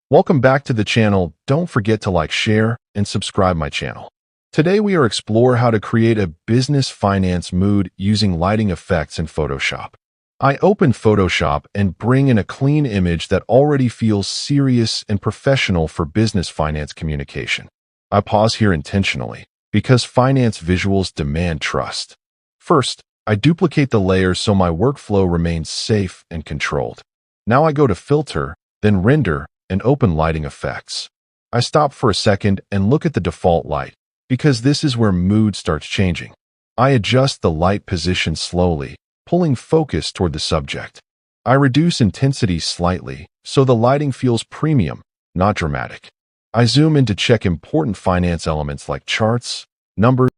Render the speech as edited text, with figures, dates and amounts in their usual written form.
Welcome back to the channel. Don't forget to like, share, and subscribe my channel. Today we are explore how to create a business finance mood using lighting effects in Photoshop. I open Photoshop and bring in a clean image that already feels serious and professional for business finance communication. I pause here intentionally because finance visuals demand trust. First, I duplicate the layers so my workflow remains safe and controlled. Now I go to Filter, then Render, and open lighting effects. I stop for a second and look at the default light, because this is where mood starts changing. I adjust the light position slowly, pulling focus toward the subject. I reduce intensity slightly, so the lighting feels premium, not dramatic. I zoom in to check important finance elements like charts, numbers,